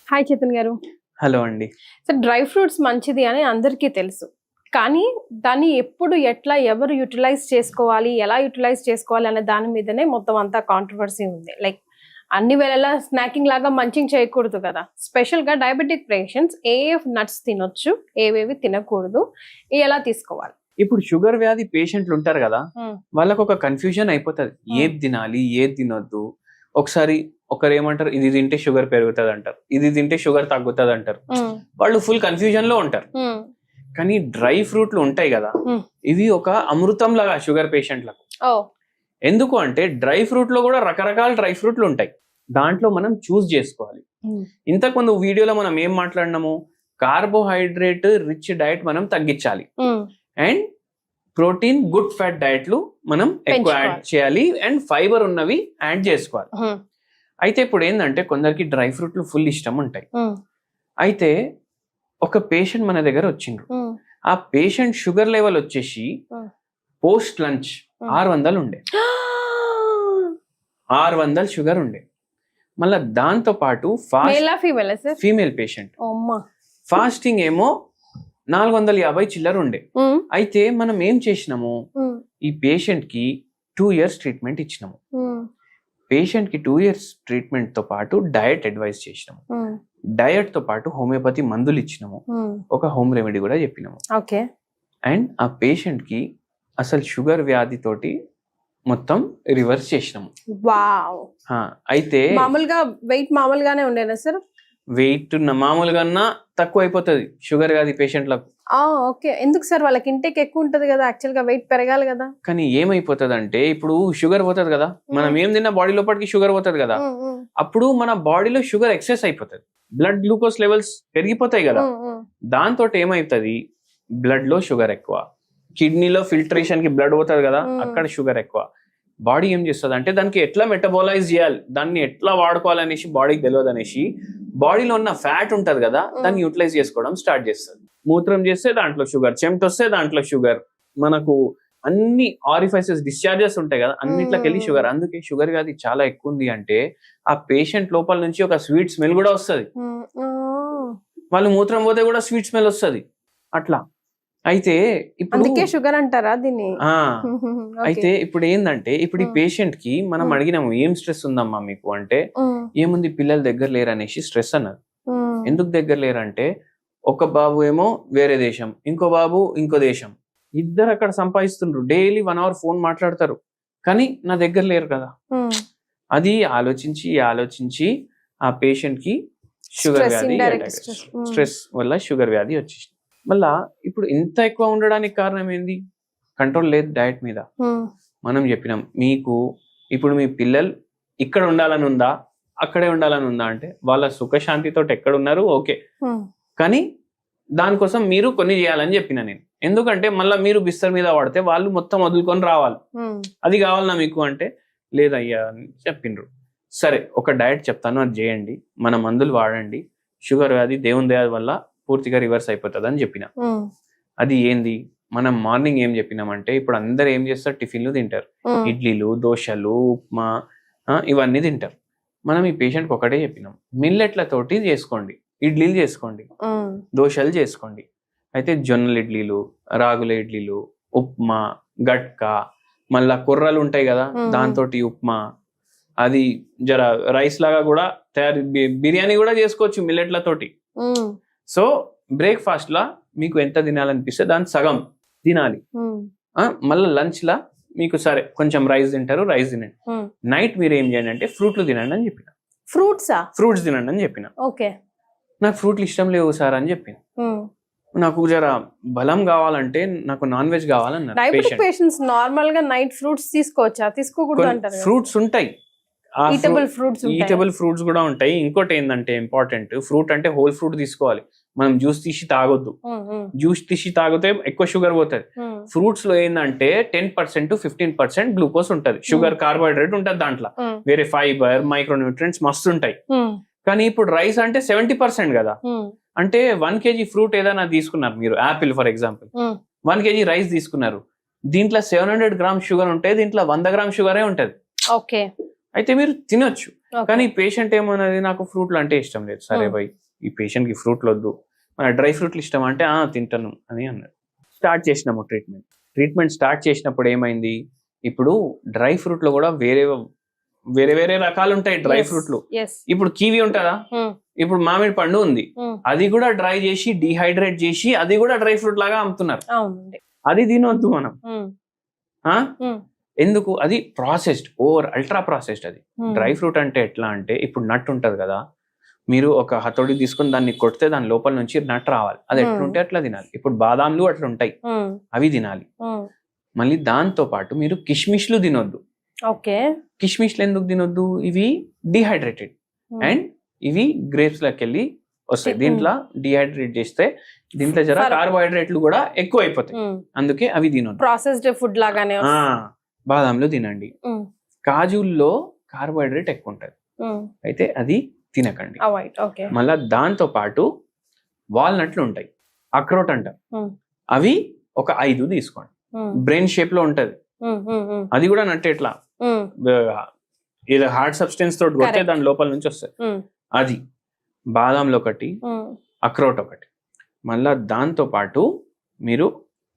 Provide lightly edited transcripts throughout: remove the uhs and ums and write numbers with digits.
Hi Chetan గారు. Hello అండి. Sir, dry fruits మంచిది అని అందరికీ తెలుసు. కానీ దాన్ని ఎప్పుడు ఎట్లా ఎవరు యూటిలైజ్ చేసుకోవాలి, ఎలా యూటిలైజ్ చేసుకోవాలి అనే దాని మీదనే మొత్తం అంతా కాంట్రవర్సీ ఉంది. లైక్ అన్ని వేళలా స్నాకింగ్ లాగా మంచింగ్ చేయకూడదు కదా. స్పెషల్ గా డయాబెటిక్ పేషెంట్స్ ఏ నట్స్ తినొచ్చు, ఏవేవి తినకూడదు, ఎలా తీసుకోవాలి? ఇప్పుడు షుగర్ వ్యాధి పేషెంట్లు ఉంటారు కదా, వాళ్ళకు ఒక కన్ఫ్యూజన్ అయిపోతుంది. ఏది తినాలి, ఏది తినొద్దు. ఒకసారి ఒకరు ఏమంటారు, ఇది తింటే షుగర్ పెరుగుతుంది అంటారు, ఇది తింటే షుగర్ తగ్గుతుంది అంటారు. వాళ్ళు ఫుల్ కన్ఫ్యూజన్ లో ఉంటారు. కానీ డ్రై ఫ్రూట్లు ఉంటాయి కదా, ఇవి ఒక అమృతం లాగా షుగర్ పేషెంట్లకు. ఎందుకు అంటే డ్రై ఫ్రూట్ లో కూడా రకరకాల డ్రై ఫ్రూట్లు ఉంటాయి. దాంట్లో మనం చూస్ చేసుకోవాలి. ఇంతకుముందు వీడియోలో మనం ఏం మాట్లాడినాము, కార్బోహైడ్రేట్ రిచ్ డైట్ మనం తగ్గించాలి అండ్ ప్రోటీన్ గుడ్ ఫ్యాట్ డైట్లు మనం ఎక్కువ యాడ్ చేయాలి అండ్ ఫైబర్ ఉన్నవి యాడ్ చేసుకోవాలి. అయితే ఇప్పుడు ఏంటంటే కొందరికి డ్రై ఫ్రూట్లు ఫుల్ ఇష్టం ఉంటాయి. అయితే ఒక పేషెంట్ మన దగ్గర వచ్చిండ్రు. ఆ పేషెంట్ షుగర్ లెవెల్ వచ్చేసి పోస్ట్ లంచ్ 600 ఉండే, 600 షుగర్ ఉండే. మళ్ళా దాంతో పాటు ఫీమేల్ పేషెంట్ ఫాస్టింగ్ ఏమో 450 చిల్లర ఉండే. అయితే మనం ఏం చేసినాము, ఈ పేషెంట్ కి 2 years ట్రీట్మెంట్ ఇచ్చినాము. పేషెంట్ కి 2 years ట్రీట్మెంట్ తో పాటు డయట్ అడ్వైస్ చేసినాము. డయట్ తో పాటు హోమియోపతి మందులు ఇచ్చినాము, ఒక హోమ్ రెమెడీ కూడా చెప్పినాము. అండ్ ఆ పేషెంట్ కి అసలు షుగర్ వ్యాధి తోటి మొత్తం రివర్స్ చేసినాము. అయితే మామూలుగా వెయిట్ మామూలుగానే ఉండేనా సార్? వెయిట్ మామూలుగా తక్కువ అయిపోతుంది షుగర్ వ్యాధి పేషెంట్లకు. ఓకే. ఎందుకు సార్? వాళ్ళకి ఇంటేక్ ఎక్కువ ఉంటది కదా, యాక్చువల్ గా వెయిట్ పెరగాలి కదా. కానీ ఏమైపోతుంది అంటే ఇప్పుడు షుగర్ పోతుంది కదా, మనం ఏం తిన్నా బాడీ లోపలికి షుగర్ పోతుంది కదా, అప్పుడు మన బాడీలో షుగర్ ఎక్సెస్ అయిపోతుంది, బ్లడ్ గ్లూకోజ్ లెవెల్స్ పెరిగిపోతాయి కదా. దాంతో ఏమైతుంది, బ్లడ్ లో షుగర్ ఎక్కువ, కిడ్నీలో ఫిల్టరేషన్ కి బ్లడ్ పోతుంది కదా, అక్కడ షుగర్ ఎక్కువ. బాడీ ఏం చేస్తుంది అంటే దానికి ఎట్లా మెటబాలైజ్ చేయాలి, దాన్ని ఎట్లా వాడుకోవాలనేసి బాడీకి తెలియదు అనేసి బాడీలో ఉన్న ఫ్యాట్ ఉంటది కదా, దాన్ని యూటిలైజ్ చేసుకోవడం స్టార్ట్ చేస్తుంది. మూత్రం చేస్తే దాంట్లో షుగర్, చెమట వస్తే దాంట్లో షుగర్, మనకు అన్ని ఆరిఫైసెస్ డిశ్చార్జెస్ ఉంటాయి కదా, అన్నిట్లోకి వెళ్ళి షుగర్. అందుకే షుగర్ వ్యాధి చాలా ఎక్కువ ఉంది అంటే ఆ పేషెంట్ లోపల నుంచి ఒక స్వీట్ స్మెల్ కూడా వస్తుంది. వాళ్ళు మూత్రం పోతే కూడా స్వీట్ స్మెల్ వస్తుంది అట్లా. అయితే ఇప్పుడు షుగర్ అంటారా దీన్ని? అయితే ఇప్పుడు ఏంటంటే ఇప్పుడు ఈ పేషెంట్ కి మనం అడిగినాము, ఏం స్ట్రెస్ ఉందమ్మా మీకు అంటే, ఏముంది పిల్లల దగ్గర లేరు అనేసి స్ట్రెస్ అన్నారు. ఎందుకు దగ్గర లేరంటే, ఒక బాబు ఏమో వేరే దేశం, ఇంకో బాబు ఇంకో దేశం, ఇద్దరు అక్కడ సంపాదిస్తుండ్రు, డైలీ 1 hour ఫోన్ మాట్లాడతారు, కానీ నా దగ్గర లేరు కదా. అది ఆలోచించి ఆ పేషెంట్ కి షుగర్ వ్యాధి, స్ట్రెస్ వల్ల షుగర్ వ్యాధి వచ్చేసి. మళ్ళా ఇప్పుడు ఇంత ఎక్కువ ఉండడానికి కారణం ఏంది, కంట్రోల్ లేదు డయట్ మీద. మనం చెప్పినాం మీకు, ఇప్పుడు మీ పిల్లలు ఇక్కడ ఉండాలని ఉందా, అక్కడే ఉండాలని ఉందా అంటే వాళ్ళ సుఖశాంతితో ఎక్కడ ఉన్నారు ఓకే, కానీ దానికోసం మీరు కొన్ని చేయాలని చెప్పిన నేను. ఎందుకంటే మళ్ళీ మీరు బిస్తర్ మీద పడితే వాళ్ళు మొత్తం వదులుకొని రావాలి, అది కావాలన్నా మీకు అంటే లేదయ్యా అని చెప్పిండ్రు. సరే ఒక డయట్ చెప్తాను, అది చేయండి, మన మందులు వాడండి, షుగర్ వ్యాధి దేవుని దయ వల్ల పూర్తిగా రివర్స్ అయిపోతుంది అని చెప్పిన. అది ఏంది, మనం మార్నింగ్ ఏం చెప్పినామంటే, ఇప్పుడు అందరు ఏం చేస్తారు, టిఫిన్లు తింటారు, ఇడ్లీలు, దోశలు, ఉప్మా, ఇవన్నీ తింటారు. మనం ఈ పేషెంట్కి ఒకటే చెప్పినాం, మిల్లెట్లతోటి చేసుకోండి, ఇడ్లీలు చేసుకోండి, దోశలు చేసుకోండి. అయితే జొన్నల ఇడ్లీలు, రాగుల ఇడ్లీలు, ఉప్మా, గట్కా, మళ్ళా కుర్రలు ఉంటాయి కదా, దాంతో ఉప్మా, అది జర రైస్ లాగా కూడా తయారు, బిర్యానీ కూడా చేసుకోవచ్చు మిల్లెట్లతోటి. సో బ్రేక్ఫాస్ట్ లా మీకు ఎంత తినాలనిపిస్తే దాని సగం తినాలి. మళ్ళీ లంచ్ లా మీకు సరే కొంచెం రైస్ తింటారు, రైస్ తినండి. నైట్ మీరు ఏం చేయండి అంటే ఫ్రూట్లు తినండి అని చెప్పిన. ఫ్రూట్స్ తినండి అని చెప్పిన. నాకు ఫ్రూట్లు ఇష్టం లేవు సార్ అని చెప్పిన. నాకు జర బలం కావాలంటే నాకు నాన్ వెజ్ కావాలన్నారు. నార్మల్ గా నైట్ ఫ్రూట్స్ తీసుకోవచ్చా, తీసుకోకూడదు అంటారు? ఫ్రూట్స్ ఉంటాయి, ఈటబుల్ ఫ్రూట్స్ కూడా ఉంటాయి. ఇంకోటి ఏంటంటే ఇంపార్టెంట్, ఫ్రూట్ అంటే హోల్ ఫ్రూట్ తీసుకోవాలి, మనం జ్యూస్ తీసి తాగొద్దు. జ్యూస్ తీసి తాగితే ఎక్కువ షుగర్ పోతుంది. ఫ్రూట్స్ లో ఏంటంటే 10% to 15% గ్లూకోజ్ ఉంటది, షుగర్, కార్బోహైడ్రేట్ ఉంటది దాంట్లో, వేరే ఫైబర్, మైక్రోన్యూట్రియంట్స్ మస్తు ఉంటాయి. కానీ ఇప్పుడు రైస్ అంటే 70% కదా. అంటే 1 kg ఫ్రూట్ ఏదైనా తీసుకున్నారు మీరు, Apple for example, 1 kg rice తీసుకున్నారు, దీంట్లో 700 grams షుగర్ ఉంటే దీంట్లో 100 grams షుగరే ఉంటది. అయితే మీరు తినొచ్చు. Okay. కానీ పేషెంట్ ఏమన్నది నాకు ఫ్రూట్లు అంటే ఇష్టం లేదు. సరే భయ్ ఈ పేషెంట్ కి ఫ్రూట్లు వద్దు, మన డ్రై ఫ్రూట్లు ఇష్టం అంటే తింటాను అని అన్నాడు. స్టార్ట్ చేసినాము ట్రీట్మెంట్ స్టార్ట్ చేసినప్పుడు ఏమైంది, ఇప్పుడు డ్రై ఫ్రూట్ లో కూడా వేరే వేరే రకాలు ఉంటాయి డ్రై ఫ్రూట్లు. ఇప్పుడు కివి ఉంటుందా, ఇప్పుడు మామిడి పండు ఉంది, అది కూడా డ్రై చేసి డిహైడ్రేట్ చేసి అది కూడా డ్రై ఫ్రూట్ లాగా అమ్ముతున్నారు. అది తినొద్దు మనం. ఎందుకు, అది ప్రాసెస్డ్, అల్ట్రా ప్రాసెస్డ్. అది డ్రై ఫ్రూట్ అంటే ఎట్లా అంటే, ఇప్పుడు నట్ ఉంటది కదా, మీరు ఒక హతోడి తీసుకుని దాన్ని కొడితే దాని లోపల నుంచి నట్ రావాలి, అది ఎట్లుంటే అట్లా తినాలి. ఇప్పుడు బాదాంలు అట్లా ఉంటాయి, అవి తినాలి. మళ్ళీ దాంతో పాటు మీరు కిష్మిష్లు తినొద్దు. కిష్మిష్లు ఎందుకు తినొద్దు, ఇవి డిహైడ్రేటెడ్ అండ్ ఇవి గ్రేప్స్ లకి వెళ్ళి వస్తాయి. దీంట్లో డిహైడ్రేట్ చేస్తే దీంట్లో జర కార్బోహైడ్రేట్లు కూడా ఎక్కువ అయిపోతాయి, అందుకే అవి తినొద్దు. ప్రాసెస్డ్ ఫుడ్ లాగానే. బాదాంలు తినండి. కాజుల్లో కార్బోహైడ్రేట్ ఎక్కువ ఉంటది, అయితే అది తినకండి. మళ్ళా దాంతో పాటు వాల్నట్లు ఉంటాయి, అక్రోట్ అంటారు, అవి ఒక 5 తీసుకోండి. బ్రెయిన్ షేప్ లో ఉంటది, అది కూడా నట్టు ఎట్లా ఏదో హార్డ్ సబ్స్టెన్స్ తోటి కొడితే దాని లోపల నుంచి వస్తుంది. అది బాదాంలో ఒకటి, అక్రోట్ ఒకటి. మళ్ళా దాంతో పాటు మీరు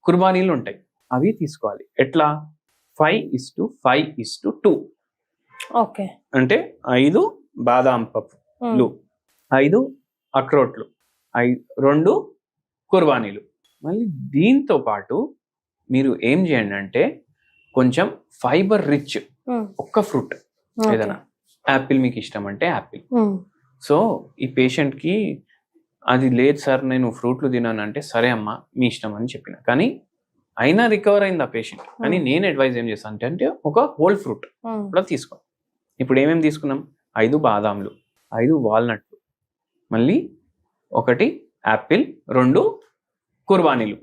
కుర్బానీలు ఉంటాయి, అవి తీసుకోవాలి. ఎట్లా 5:5:2 అంటే 5 బాదాం పప్పులు, 5 అక్రోట్లు, 2 కుర్బానీలు. మళ్ళీ దీంతో పాటు మీరు ఏం చేయండి అంటే కొంచెం ఫైబర్ రిచ్ ఒక్క ఫ్రూట్ ఏదైనా, యాపిల్ మీకు ఇష్టం అంటే యాపిల్. సో ఈ పేషెంట్ కి అది లేదు సార్ నేను ఫ్రూట్లు తినాను అంటే, సరే అమ్మా మీ ఇష్టం అని చెప్పిన, కానీ అయినా రికవర్ అయింది ఆ పేషెంట్. కానీ నేను అడ్వైజ్ ఏం చేస్తాను అంటే ఒక హోల్ ఫ్రూట్ కూడా తీసుకో. ఇప్పుడు ఏమేమి తీసుకున్నాం, 5 బాదాంలు, 5 వాల్నట్లు, మళ్ళీ 1 యాపిల్, 2 కుర్బానీలు,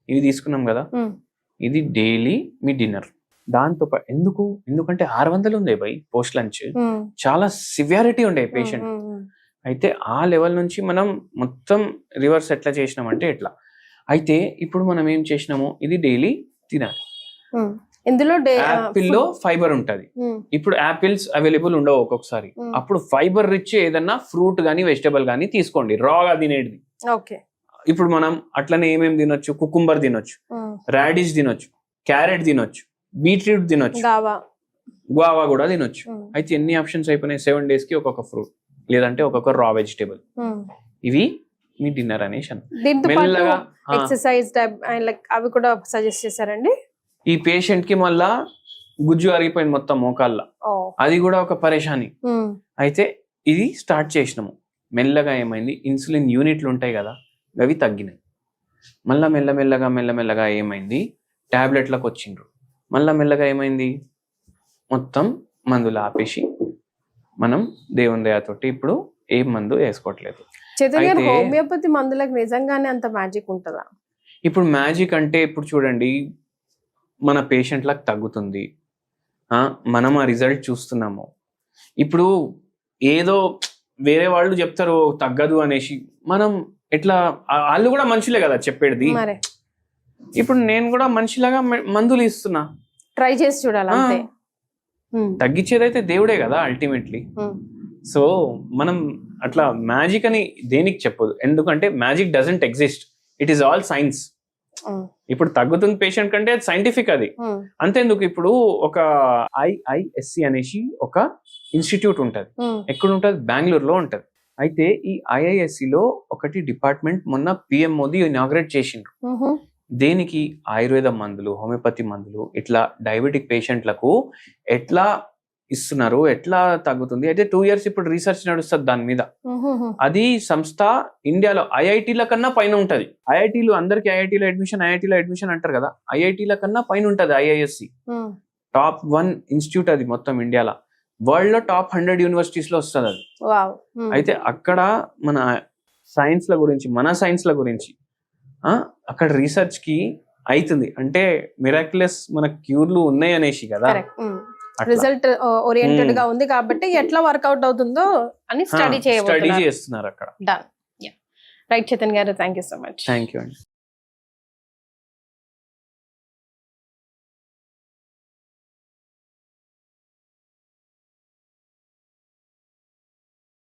ఇవి తీసుకున్నాం కదా. ఇది డైలీ మీ డిన్నర్. దాంతో ఎందుకంటే 600 ఉండే బై పోస్ట్ లంచ్, చాలా సివియారిటీ ఉండే పేషెంట్. అయితే ఆ లెవెల్ నుంచి మనం మొత్తం రివర్స్ ఎట్లా చేసినామంటే ఎట్లా, అయితే ఇప్పుడు మనం ఏం చేసినాము, ఇది డైలీ తినాలి. ఇందులో యాపిల్ లో ఫైబర్ ఉంటది. ఇప్పుడు యాపిల్స్ అవైలబుల్ ఉండవు ఒక్కొక్కసారి, అప్పుడు ఫైబర్ రిచ్ ఏదన్నా ఫ్రూట్ గానీ వెజిటబుల్ గానీ తీసుకోండి, రాగా తినేది. ఇప్పుడు మనం అట్లనే ఏమేమి తినొచ్చు, కుకుంబర్ తినొచ్చు, రాడిష్ తినొచ్చు, క్యారెట్ తినొచ్చు, బీట్రూట్ తినొచ్చు, గువావా కూడా తినొచ్చు. అయితే ఎన్ని ఆప్షన్స్ అయిపోయినాయి, 7 days కి ఒక్కొక్క ఫ్రూట్, లేదంటే ఒక్కొక్క రా వెజిటేబుల్. ఇవి మీ డిన్నర్ అనేసి మెల్లగా. ఎక్సర్సైజ్ అవి కూడా సజెస్ట్ చేశారండి. ఈ పేషెంట్ కి మళ్ళా గుజ్జు అరిగిపోయింది మొత్తం మోకాళ్ళ, అది కూడా ఒక పరేషాని. అయితే ఇది స్టార్ట్ చేసినాము. మెల్లగా ఏమైంది, ఇన్సులిన్ యూనిట్లు ఉంటాయి కదా అవి తగ్గినాయి. మళ్ళా మెల్లమెల్లగా ఏమైంది, టాబ్లెట్లకు వచ్చిండ్రు. మళ్ళా మెల్లగా ఏమైంది, మొత్తం మందులు ఆపేసి మనం దేవుని దయతోటి ఇప్పుడు ఏ మందు వేసుకోవట్లేదు. హోమియోపతి మందులకు నిజంగానే అంత మ్యాజిక్ ఉంటుందా? ఇప్పుడు మ్యాజిక్ అంటే ఇప్పుడు చూడండి, మన పేషెంట్లకు తగ్గుతుంది, మనం ఆ రిజల్ట్ చూస్తున్నాము. ఇప్పుడు ఏదో వేరే వాళ్ళు చెప్తారు తగ్గదు అనేసి, మనం ఎట్లా, వాళ్ళు కూడా మనుషులే కదా చెప్పేది. ఇప్పుడు నేను కూడా మనిషిలాగా మందులు ఇస్తున్నా, ట్రై చేసి చూడాలి. తగ్గించేదైతే దేవుడే కదా అల్టిమేట్లీ. సో మనం అట్లా మ్యాజిక్ అని దేనికి చెప్పదు, ఎందుకంటే magic doesn't exist, it is all science. ఇప్పుడు తగ్గుతుంది పేషెంట్ కంటే అది సైంటిఫిక్. అది అంతేందుకు, ఇప్పుడు ఒక IISC అనేసి ఒక ఇన్స్టిట్యూట్ ఉంటది. ఎక్కడ ఉంటది, బెంగళూరులో ఉంటది. అయితే ఈ IISC లో ఒకటి డిపార్ట్మెంట్ మొన్న PM మోదీ ఇనాగ్రేట్ చేసిండ్రు. దేనికి, ఆయుర్వేద మందులు, హోమియోపతి మందులు, ఇట్లా డయాబెటిక్ పేషెంట్లకు ఎట్లా ఇస్తున్నారు, ఎట్లా తగ్గుతుంది. అయితే 2 years ఇప్పుడు రీసెర్చ్ నడుస్తుంది దాని మీద. అది సంస్థ ఇండియాలో IIT-ల కన్నా పైన ఉంటది. ఐఐటీలు అందరికి ఐఐటీలో అడ్మిషన్ అంటారు కదా, IIT-ల కన్నా పైన ఉంటది IISC. టాప్ 1 ఇన్స్టిట్యూట్ అది మొత్తం ఇండియాలో. వరల్డ్ లో టాప్ 100 యూనివర్సిటీస్ లో వస్తుంది అది. అయితే అక్కడ మన సైన్స్ల గురించి అక్కడ రీసెర్చ్ కి అవుతుంది. అంటే మిరాక్యులస్ మన క్యూర్లు ఉన్నాయి అనేసి కదా, రిజల్ట్ ఓరియంటెడ్ గా ఉంది కాబట్టి ఎట్లా వర్కౌట్ అవుతుందో అని స్టడీ చేస్తున్నారు అక్కడ. డన్. రైట్ చైతన్య గారు, thank you so much. Thank you అండి.